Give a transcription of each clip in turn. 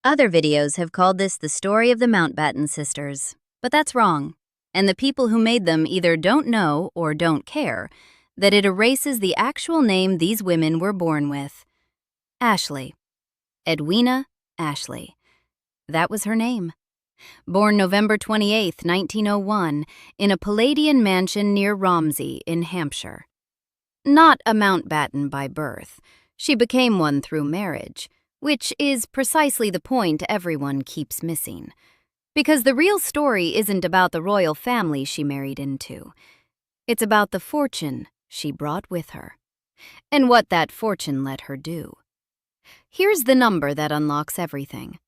Other videos have called this the story of the Mountbatten sisters, but that's wrong, and the people who made them either don't know or don't care that it erases the actual name these women were born with. Ashley. Edwina Ashley. That was her name. Born November 28, 1901, in a Palladian mansion near Romsey in Hampshire. Not a Mountbatten by birth, she became one through marriage, which is precisely the point everyone keeps missing. Because the real story isn't about the royal family she married into. It's about the fortune she brought with her, and what that fortune let her do. Here's the number that unlocks everything.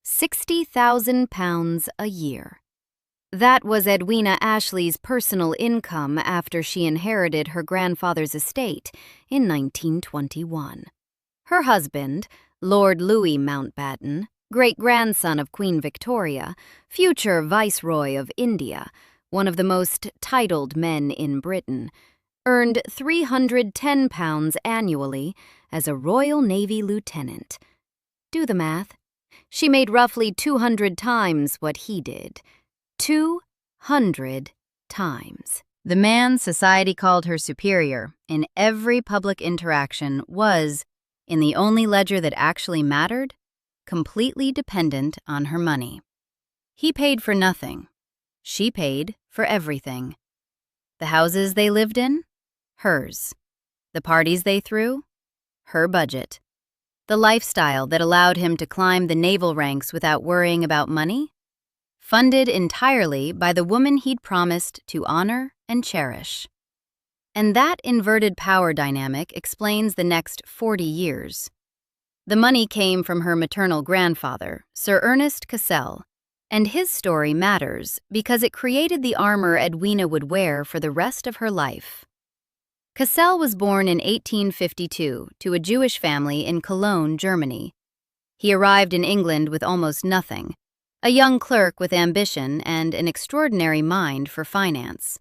£60,000 a year. That was Edwina Ashley's personal income after she inherited her grandfather's estate in 1921. Her husband, Lord Louis Mountbatten, great-grandson of Queen Victoria, future Viceroy of India, one of the most titled men in Britain, earned £310 annually as a Royal Navy lieutenant. Do the math. She made roughly 200 times what he did. 200 times. The man society called her superior in every public interaction was, in the only ledger that actually mattered, completely dependent on her money. He paid for nothing. She paid for everything. The houses they lived in? Hers. The parties they threw? Her budget. The lifestyle that allowed him to climb the naval ranks without worrying about money? Funded entirely by the woman he'd promised to honor and cherish. And that inverted power dynamic explains the next 40 years. The money came from her maternal grandfather, Sir Ernest Cassell, and his story matters because it created the armor Edwina would wear for the rest of her life. Cassell was born in 1852 to a Jewish family in Cologne, Germany. He arrived in England with almost nothing, a young clerk with ambition and an extraordinary mind for finance.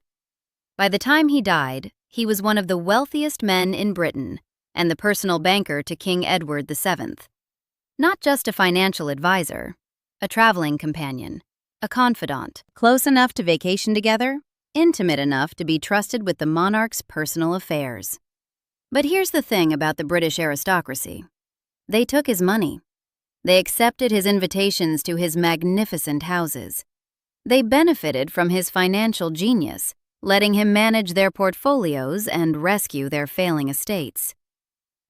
By the time he died, he was one of the wealthiest men in Britain and the personal banker to King Edward VII. Not just a financial advisor, a traveling companion, a confidant, close enough to vacation together, intimate enough to be trusted with the monarch's personal affairs. But here's the thing about the British aristocracy. They took his money. They accepted his invitations to his magnificent houses. They benefited from his financial genius, letting him manage their portfolios and rescue their failing estates.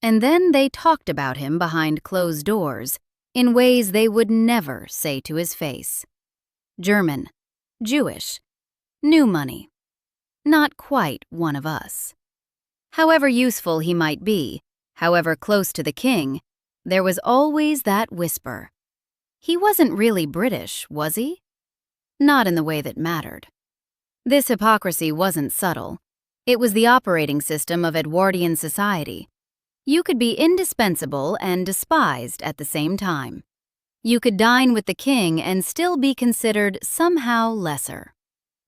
And then they talked about him behind closed doors in ways they would never say to his face. German, Jewish, new money. Not quite one of us. However useful he might be, however close to the king, there was always that whisper. He wasn't really British, was he? Not in the way that mattered. This hypocrisy wasn't subtle. It was the operating system of Edwardian society. You could be indispensable and despised at the same time. You could dine with the king and still be considered somehow lesser.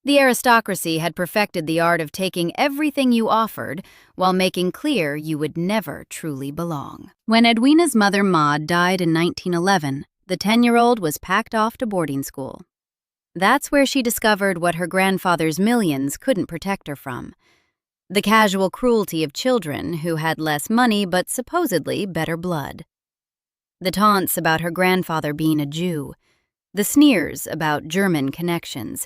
The aristocracy had perfected the art of taking everything you offered while making clear you would never truly belong. When Edwina's mother Maud died in 1911, the 10-year-old was packed off to boarding school. That's where she discovered what her grandfather's millions couldn't protect her from. The casual cruelty of children who had less money but supposedly better blood. The taunts about her grandfather being a Jew. The sneers about German connections.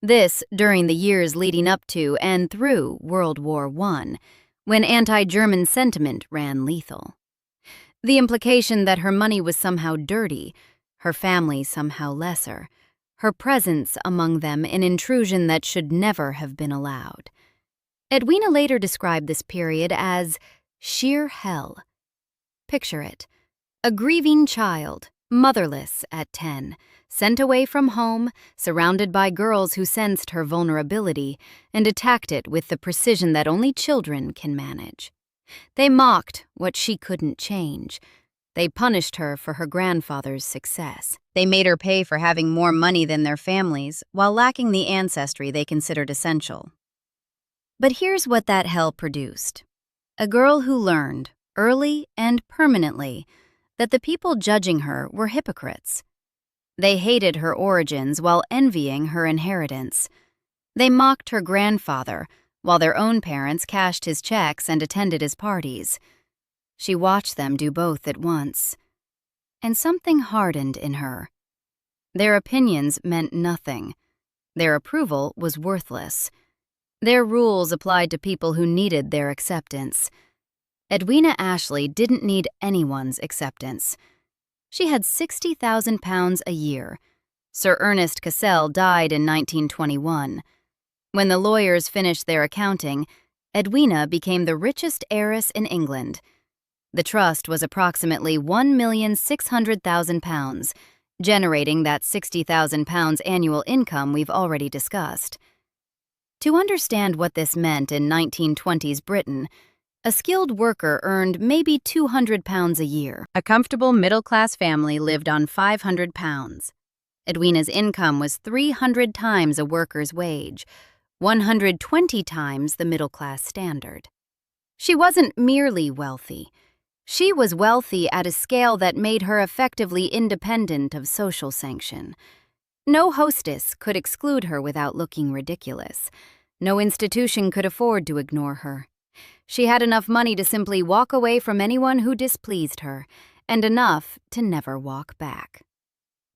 This during the years leading up to and through World War I, when anti-German sentiment ran lethal. The implication that her money was somehow dirty, her family somehow lesser, her presence among them an intrusion that should never have been allowed. Edwina later described this period as sheer hell. Picture it. A grieving child, motherless at 10, sent away from home, surrounded by girls who sensed her vulnerability and attacked it with the precision that only children can manage. They mocked what she couldn't change. They punished her for her grandfather's success. They made her pay for having more money than their families while lacking the ancestry they considered essential. But here's what that hell produced. A girl who learned, early and permanently, that the people judging her were hypocrites. They hated her origins while envying her inheritance. They mocked her grandfather while their own parents cashed his checks and attended his parties. She watched them do both at once, and something hardened in her. Their opinions meant nothing. Their approval was worthless. Their rules applied to people who needed their acceptance. Edwina Ashley didn't need anyone's acceptance. She had £60,000 a year. Sir Ernest Cassell died in 1921. When the lawyers finished their accounting, Edwina became the richest heiress in England. The trust was approximately £1,600,000, generating that £60,000 annual income we've already discussed. To understand what this meant in 1920s Britain, a skilled worker earned maybe £200 a year. A comfortable middle-class family lived on £500. Edwina's income was 300 times a worker's wage, 120 times the middle-class standard. She wasn't merely wealthy. She was wealthy at a scale that made her effectively independent of social sanction. No hostess could exclude her without looking ridiculous. No institution could afford to ignore her. She had enough money to simply walk away from anyone who displeased her, and enough to never walk back.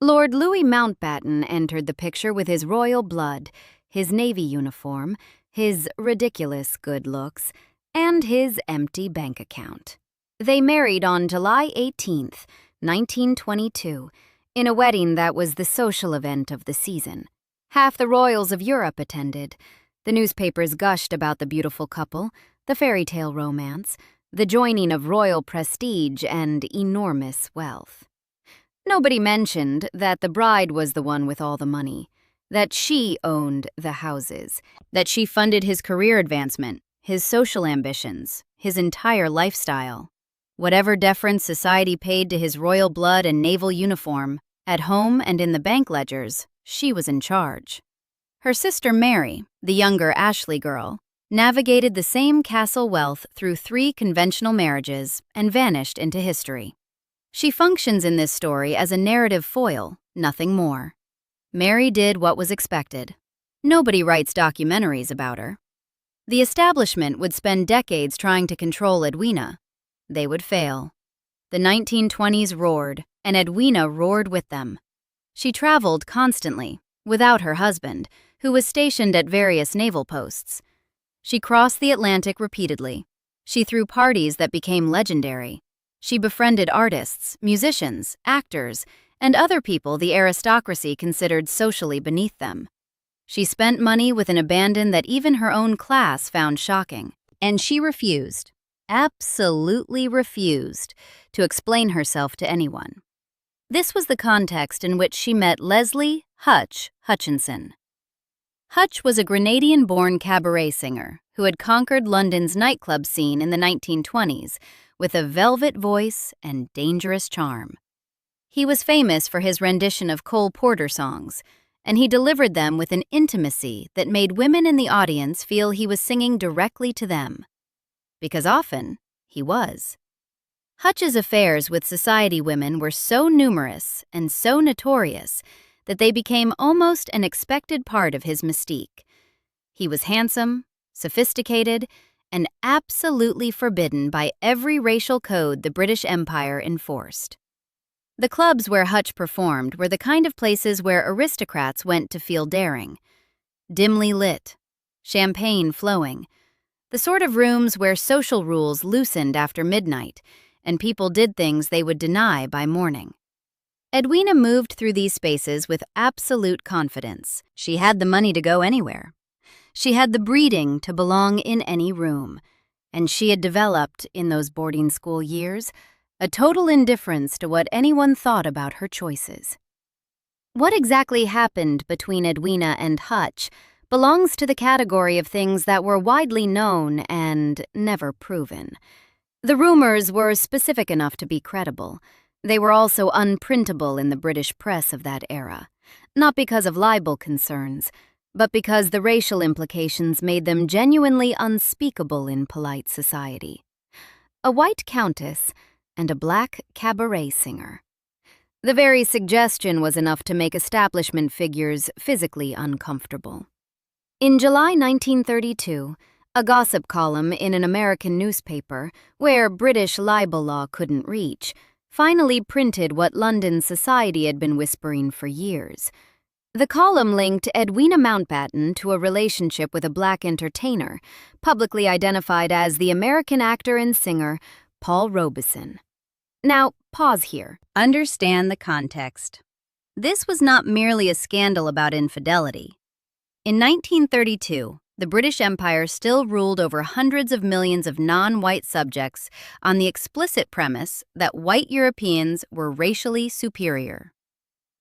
Lord Louis Mountbatten entered the picture with his royal blood, his navy uniform, his ridiculous good looks, and his empty bank account. They married on July 18th, 1922, in a wedding that was the social event of the season. Half the royals of Europe attended. The newspapers gushed about the beautiful couple, the fairy tale romance, the joining of royal prestige and enormous wealth. Nobody mentioned that the bride was the one with all the money, that she owned the houses, that she funded his career advancement, his social ambitions, his entire lifestyle. Whatever deference society paid to his royal blood and naval uniform, at home and in the bank ledgers, she was in charge. Her sister Mary, the younger Ashley girl, navigated the same Cassell wealth through 3 conventional marriages and vanished into history. She functions in this story as a narrative foil, nothing more. Mary did what was expected. Nobody writes documentaries about her. The establishment would spend decades trying to control Edwina. They would fail. The 1920s roared, and Edwina roared with them. She traveled constantly, without her husband, who was stationed at various naval posts. She crossed the Atlantic repeatedly. She threw parties that became legendary. She befriended artists, musicians, actors, and other people the aristocracy considered socially beneath them. She spent money with an abandon that even her own class found shocking, and she refused, absolutely refused, to explain herself to anyone. This was the context in which she met Leslie "Hutch" Hutchinson. Hutch was a Grenadian-born cabaret singer who had conquered London's nightclub scene in the 1920s with a velvet voice and dangerous charm. He was famous for his rendition of Cole Porter songs, and he delivered them with an intimacy that made women in the audience feel he was singing directly to them. Because often, he was. Hutch's affairs with society women were so numerous and so notorious that they became almost an expected part of his mystique. He was handsome, sophisticated, and absolutely forbidden by every racial code the British Empire enforced. The clubs where Hutch performed were the kind of places where aristocrats went to feel daring. Dimly lit, champagne flowing, the sort of rooms where social rules loosened after midnight and people did things they would deny by morning. Edwina moved through these spaces with absolute confidence. She had the money to go anywhere. She had the breeding to belong in any room, and she had developed, in those boarding school years, a total indifference to what anyone thought about her choices. What exactly happened between Edwina and Hutch belongs to the category of things that were widely known and never proven. The rumors were specific enough to be credible. They were also unprintable in the British press of that era, not because of libel concerns, but because the racial implications made them genuinely unspeakable in polite society. A white countess, and a black cabaret singer. The very suggestion was enough to make establishment figures physically uncomfortable. In July 1932, a gossip column in an American newspaper, where British libel law couldn't reach, finally printed what London society had been whispering for years. The column linked Edwina Mountbatten to a relationship with a black entertainer, publicly identified as the American actor and singer Paul Robeson. Now, pause here. Understand the context. This was not merely a scandal about infidelity. In 1932, the British Empire still ruled over hundreds of millions of non-white subjects on the explicit premise that white Europeans were racially superior.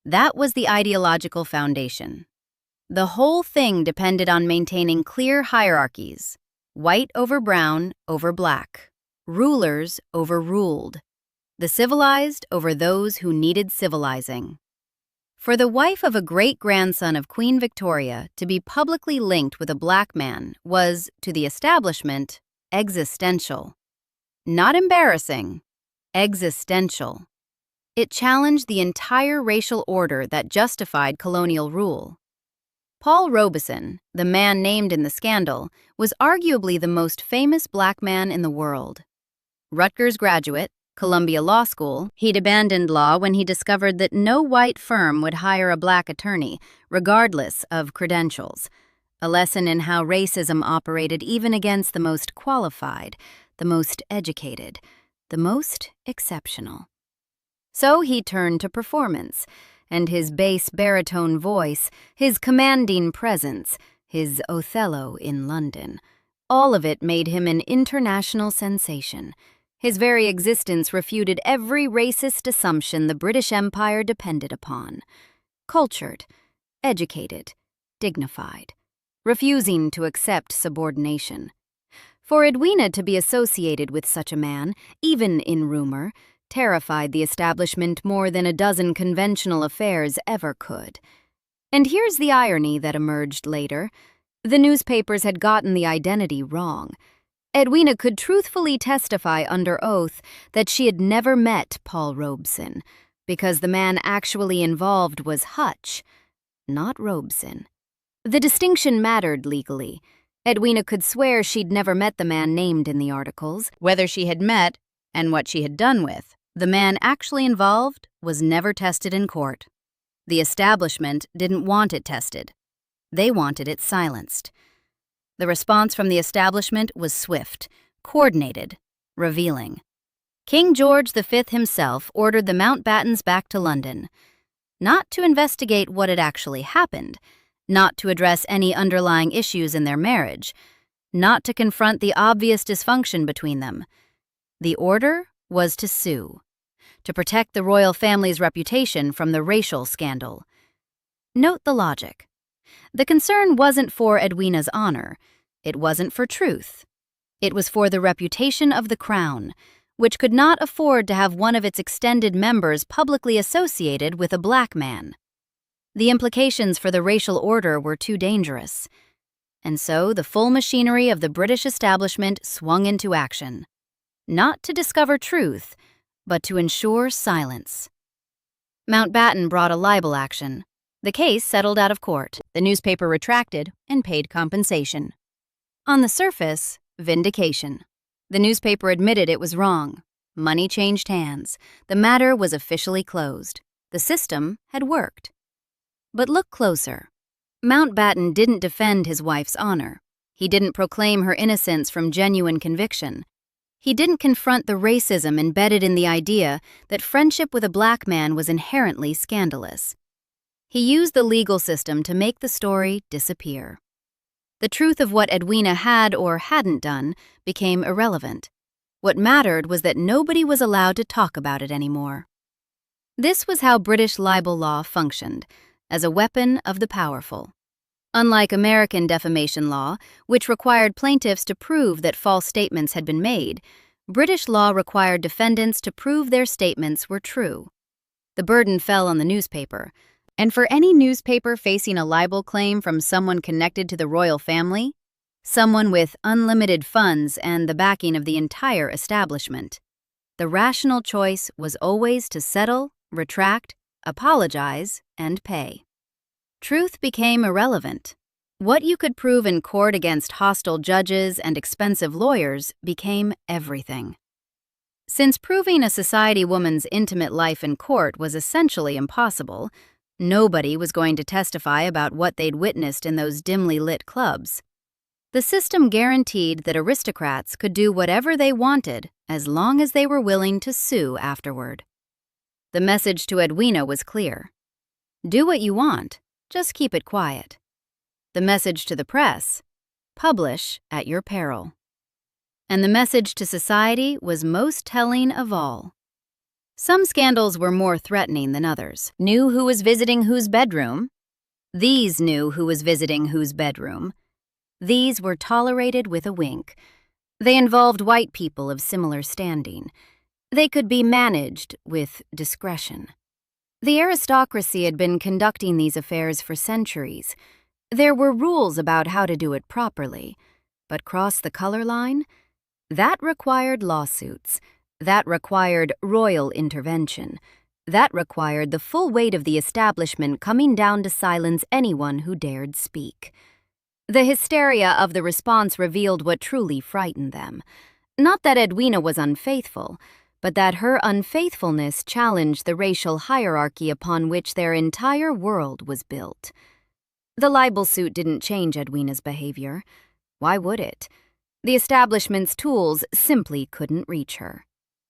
That was the ideological foundation. The whole thing depended on maintaining clear hierarchies: white over brown over black, rulers over ruled, the civilized over those who needed civilizing. For the wife of a great-grandson of Queen Victoria to be publicly linked with a black man was, to the establishment, existential. Not embarrassing, existential. It challenged the entire racial order that justified colonial rule. Paul Robeson, the man named in the scandal, was arguably the most famous black man in the world. Rutgers graduate, Columbia Law School, he'd abandoned law when he discovered that no white firm would hire a black attorney, regardless of credentials. A lesson in how racism operated even against the most qualified, the most educated, the most exceptional. So he turned to performance, and his bass baritone voice, his commanding presence, his Othello in London, all of it made him an international sensation. His very existence refuted every racist assumption the British Empire depended upon. Cultured, educated, dignified, refusing to accept subordination. For Edwina to be associated with such a man, even in rumor, terrified the establishment more than a dozen conventional affairs ever could. And here's the irony that emerged later. The newspapers had gotten the identity wrong. Edwina could truthfully testify under oath that she had never met Paul Robeson, because the man actually involved was Hutch, not Robeson. The distinction mattered legally. Edwina could swear she'd never met the man named in the articles. Whether she had met, and what she had done with, the man actually involved was never tested in court. The establishment didn't want it tested. They wanted it silenced. The response from the establishment was swift, coordinated, revealing. King George V himself ordered the Mountbattens back to London, not to investigate what had actually happened, not to address any underlying issues in their marriage, not to confront the obvious dysfunction between them. The order was to sue, to protect the royal family's reputation from the racial scandal. Note the logic. The concern wasn't for Edwina's honor. It wasn't for truth. It was for the reputation of the crown, which could not afford to have one of its extended members publicly associated with a black man. The implications for the racial order were too dangerous. And so the full machinery of the British establishment swung into action. Not to discover truth, but to ensure silence. Mountbatten brought a libel action. The case settled out of court. The newspaper retracted and paid compensation. On the surface, vindication. The newspaper admitted it was wrong. Money changed hands. The matter was officially closed. The system had worked. But look closer. Mountbatten didn't defend his wife's honor. He didn't proclaim her innocence from genuine conviction. He didn't confront the racism embedded in the idea that friendship with a black man was inherently scandalous. He used the legal system to make the story disappear. The truth of what Edwina had or hadn't done became irrelevant. What mattered was that nobody was allowed to talk about it anymore. This was how British libel law functioned, as a weapon of the powerful. Unlike American defamation law, which required plaintiffs to prove that false statements had been made, British law required defendants to prove their statements were true. The burden fell on the newspaper, and for any newspaper facing a libel claim from someone connected to the royal family, someone with unlimited funds and the backing of the entire establishment, The rational choice was always to settle, retract, apologize, and pay. Truth became irrelevant. What you could prove in court against hostile judges and expensive lawyers became everything. Since proving a society woman's intimate life in court was essentially impossible, nobody was going to testify about what they'd witnessed in those dimly lit clubs. The system guaranteed that aristocrats could do whatever they wanted as long as they were willing to sue afterward. The message to Edwina was clear. Do what you want, just keep it quiet. The message to the press, publish at your peril. And the message to society was most telling of all. Some scandals were more threatening than others. Knew who was visiting whose bedroom. These knew who was visiting whose bedroom. These were tolerated with a wink. They involved white people of similar standing. They could be managed with discretion. The aristocracy had been conducting these affairs for centuries. There were rules about how to do it properly, but cross the color line? That required lawsuits. That required royal intervention. That required the full weight of the establishment coming down to silence anyone who dared speak. The hysteria of the response revealed what truly frightened them. Not that Edwina was unfaithful, but that her unfaithfulness challenged the racial hierarchy upon which their entire world was built. The libel suit didn't change Edwina's behavior. Why would it? The establishment's tools simply couldn't reach her.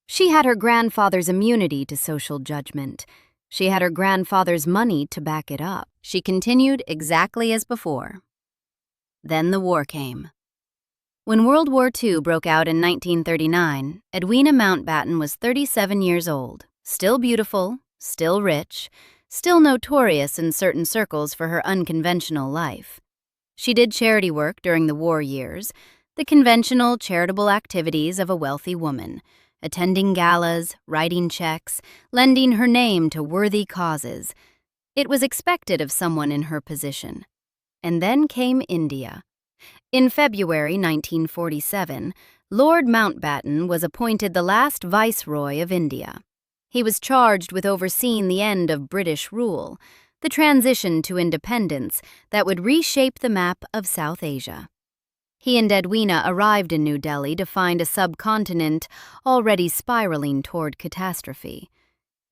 She had her grandfather's immunity to social judgment. She had her grandfather's money to back it up. She continued exactly as before. Then the war came. When World War II broke out in 1939, Edwina Mountbatten was 37 years old, still beautiful, still rich, still notorious in certain circles for her unconventional life. She did charity work during the war years, the conventional charitable activities of a wealthy woman, attending galas, writing checks, lending her name to worthy causes. It was expected of someone in her position. And then came India. In February 1947, Lord Mountbatten was appointed the last Viceroy of India. He was charged with overseeing the end of British rule, the transition to independence that would reshape the map of South Asia. He and Edwina arrived in New Delhi to find a subcontinent already spiraling toward catastrophe.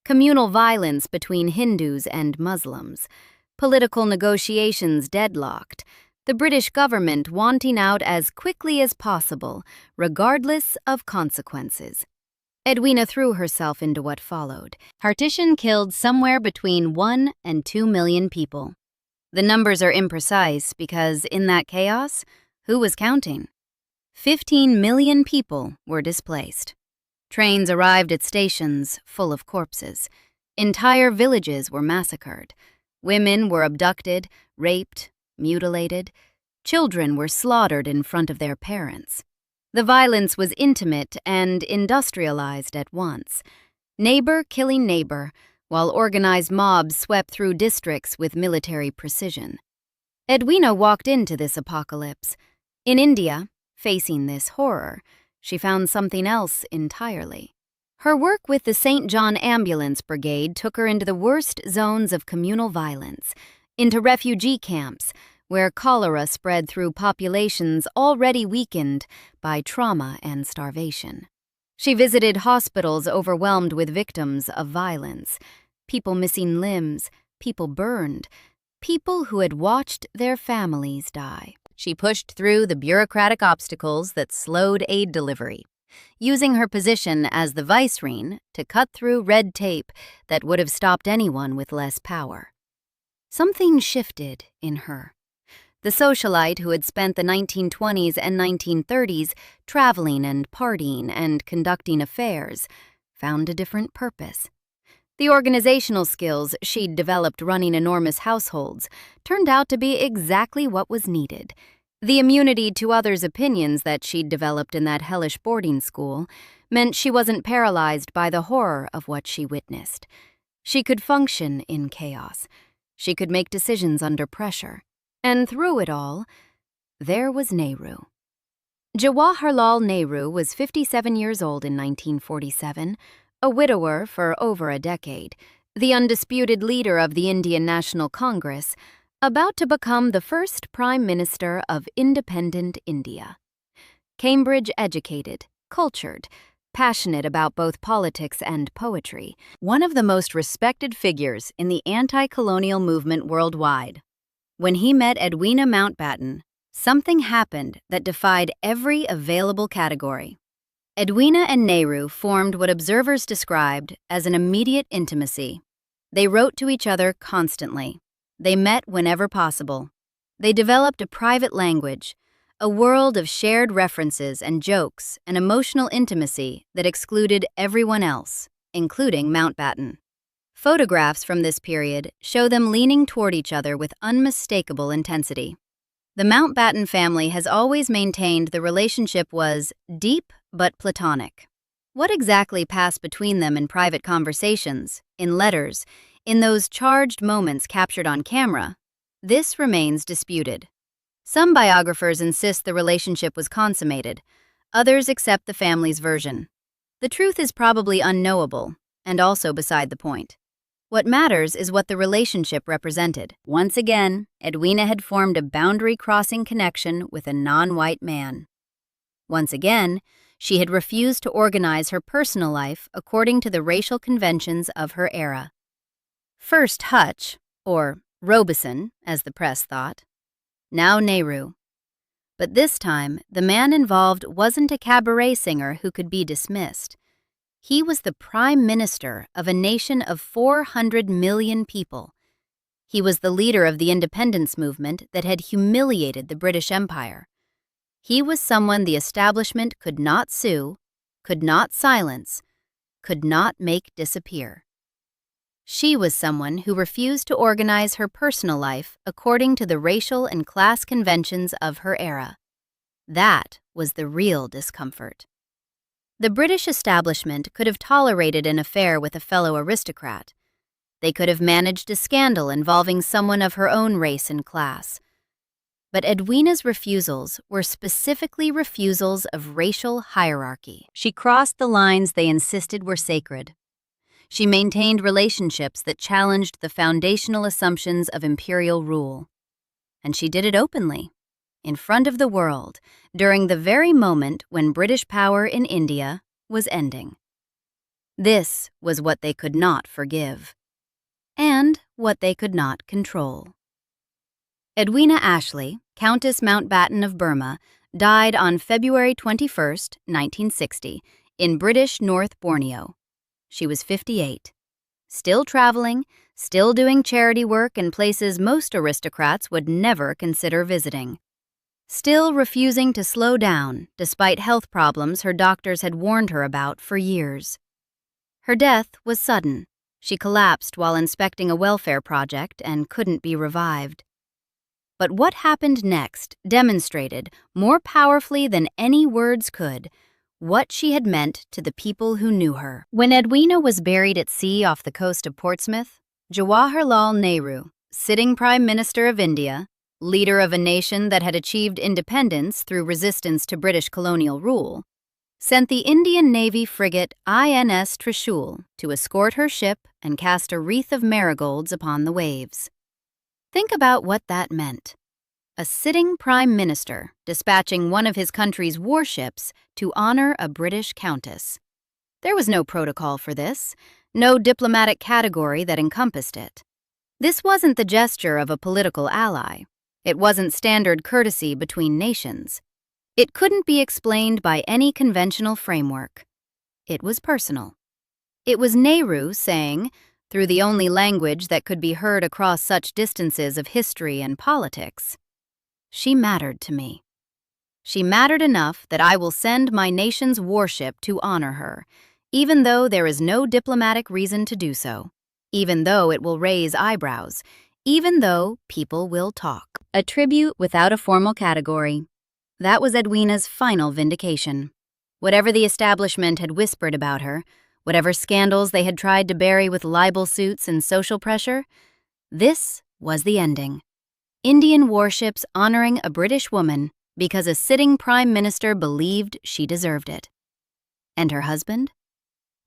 Communal violence between Hindus and Muslims, political negotiations deadlocked, the British government wanting out as quickly as possible, regardless of consequences. Edwina threw herself into what followed. Partition killed somewhere between 1 and 2 million people. The numbers are imprecise because, in that chaos, who was counting? 15 million people were displaced. Trains arrived at stations full of corpses. Entire villages were massacred. Women were abducted, raped, mutilated. Children were slaughtered in front of their parents. The violence was intimate and industrialized at once. Neighbor killing neighbor, while organized mobs swept through districts with military precision. Edwina walked into this apocalypse. In India, facing this horror, she found something else entirely. Her work with the St. John Ambulance Brigade took her into the worst zones of communal violence, into refugee camps, where cholera spread through populations already weakened by trauma and starvation. She visited hospitals overwhelmed with victims of violence, people missing limbs, people burned, people who had watched their families die. She pushed through the bureaucratic obstacles that slowed aid delivery, using her position as the vicereine to cut through red tape that would have stopped anyone with less power. Something shifted in her. The socialite who had spent the 1920s and 1930s traveling and partying and conducting affairs found a different purpose. The organizational skills she'd developed running enormous households turned out to be exactly what was needed. The immunity to others' opinions that she'd developed in that hellish boarding school meant she wasn't paralyzed by the horror of what she witnessed. She could function in chaos. She could make decisions under pressure. And through it all, there was Nehru. Jawaharlal Nehru was 57 years old in 1947, a widower for over a decade, the undisputed leader of the Indian National Congress, about to become the first Prime Minister of independent India. Cambridge educated, cultured, passionate about both politics and poetry, one of the most respected figures in the anti-colonial movement worldwide. When he met Edwina Mountbatten, something happened that defied every available category. Edwina and Nehru formed what observers described as an immediate intimacy. They wrote to each other constantly. They met whenever possible. They developed a private language, a world of shared references and jokes and emotional intimacy that excluded everyone else, including Mountbatten. Photographs from this period show them leaning toward each other with unmistakable intensity. The Mountbatten family has always maintained the relationship was deep but platonic. What exactly passed between them in private conversations, in letters, in those charged moments captured on camera, this remains disputed. Some biographers insist the relationship was consummated. Others accept the family's version. The truth is probably unknowable, and also beside the point. What matters is what the relationship represented. Once again, Edwina had formed a boundary-crossing connection with a non-white man. Once again, she had refused to organize her personal life according to the racial conventions of her era. First Hutch, or Robeson, as the press thought. Now Nehru. But this time, the man involved wasn't a cabaret singer who could be dismissed. He was the Prime Minister of a nation of 400 million people. He was the leader of the independence movement that had humiliated the British Empire. He was someone the establishment could not sue, could not silence, could not make disappear. She was someone who refused to organize her personal life according to the racial and class conventions of her era. That was the real discomfort. The British establishment could have tolerated an affair with a fellow aristocrat. They could have managed a scandal involving someone of her own race and class. But Edwina's refusals were specifically refusals of racial hierarchy. She crossed the lines they insisted were sacred. She maintained relationships that challenged the foundational assumptions of imperial rule. And she did it openly, in front of the world, during the very moment when British power in India was ending. This was what they could not forgive, and what they could not control. Edwina Ashley, Countess Mountbatten of Burma, died on February 21, 1960, in British North Borneo. She was 58. Still traveling, still doing charity work in places most aristocrats would never consider visiting. Still refusing to slow down despite health problems her doctors had warned her about for years. Her death was sudden. She collapsed while inspecting a welfare project and couldn't be revived. But what happened next demonstrated, more powerfully than any words could, what she had meant to the people who knew her. When Edwina was buried at sea off the coast of Portsmouth, Jawaharlal Nehru, sitting Prime Minister of India, leader of a nation that had achieved independence through resistance to British colonial rule, sent the Indian Navy frigate INS Trishul to escort her ship and cast a wreath of marigolds upon the waves. Think about what that meant. A sitting prime minister dispatching one of his country's warships to honor a British countess. There was no protocol for this, no diplomatic category that encompassed it. This wasn't the gesture of a political ally. It wasn't standard courtesy between nations. It couldn't be explained by any conventional framework. It was personal. It was Nehru saying, through the only language that could be heard across such distances of history and politics, "She mattered to me. She mattered enough that I will send my nation's warship to honor her, even though there is no diplomatic reason to do so, even though it will raise eyebrows, even though people will talk." A tribute without a formal category. That was Edwina's final vindication. Whatever the establishment had whispered about her, whatever scandals they had tried to bury with libel suits and social pressure, this was the ending. Indian warships honoring a British woman because a sitting prime minister believed she deserved it. And her husband?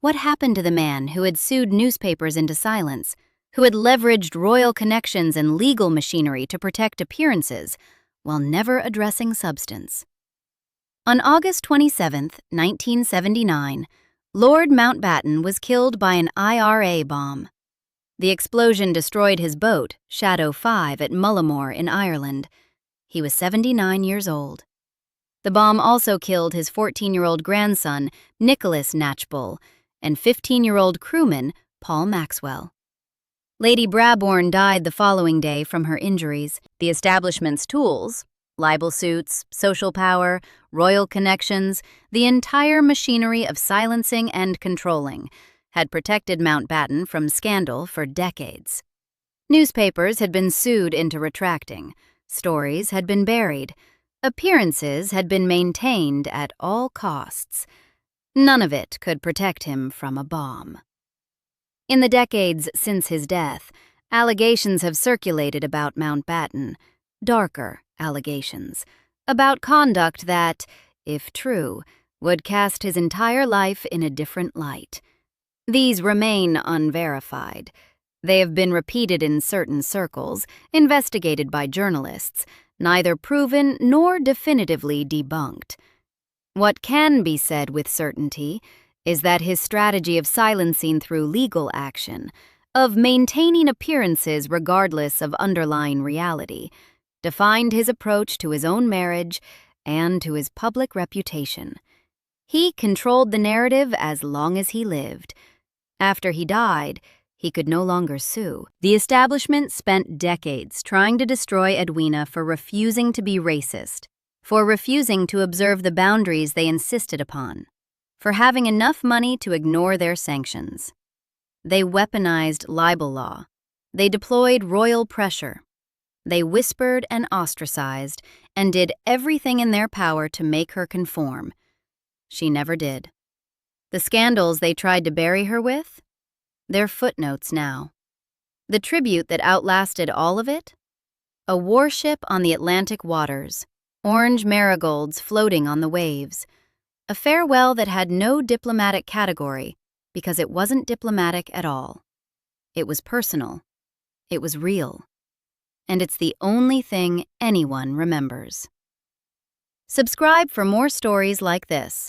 What happened to the man who had sued newspapers into silence, who had leveraged royal connections and legal machinery to protect appearances while never addressing substance? On August 27, 1979, Lord Mountbatten was killed by an IRA bomb. The explosion destroyed his boat, Shadow 5, at Mullimore in Ireland. He was 79 years old. The bomb also killed his 14-year-old grandson, Nicholas Knatchbull, and 15-year-old crewman, Paul Maxwell. Lady Brabourne died the following day from her injuries. The establishment's tools, libel suits, social power, royal connections, the entire machinery of silencing and controlling, had protected Mountbatten from scandal for decades. Newspapers had been sued into retracting. Stories had been buried. Appearances had been maintained at all costs. None of it could protect him from a bomb. In the decades since his death, allegations have circulated about Mountbatten, darker allegations, about conduct that, if true, would cast his entire life in a different light. These remain unverified. They have been repeated in certain circles, investigated by journalists, neither proven nor definitively debunked. What can be said with certainty is that his strategy of silencing through legal action, of maintaining appearances regardless of underlying reality, defined his approach to his own marriage and to his public reputation. He controlled the narrative as long as he lived. After he died, he could no longer sue. The establishment spent decades trying to destroy Edwina for refusing to be racist, for refusing to observe the boundaries they insisted upon, for having enough money to ignore their sanctions. They weaponized libel law. They deployed royal pressure. They whispered and ostracized and did everything in their power to make her conform. She never did. The scandals they tried to bury her with? They're footnotes now. The tribute that outlasted all of it? A warship on the Atlantic waters, orange marigolds floating on the waves. A farewell that had no diplomatic category because it wasn't diplomatic at all. It was personal. It was real. And it's the only thing anyone remembers. Subscribe for more stories like this.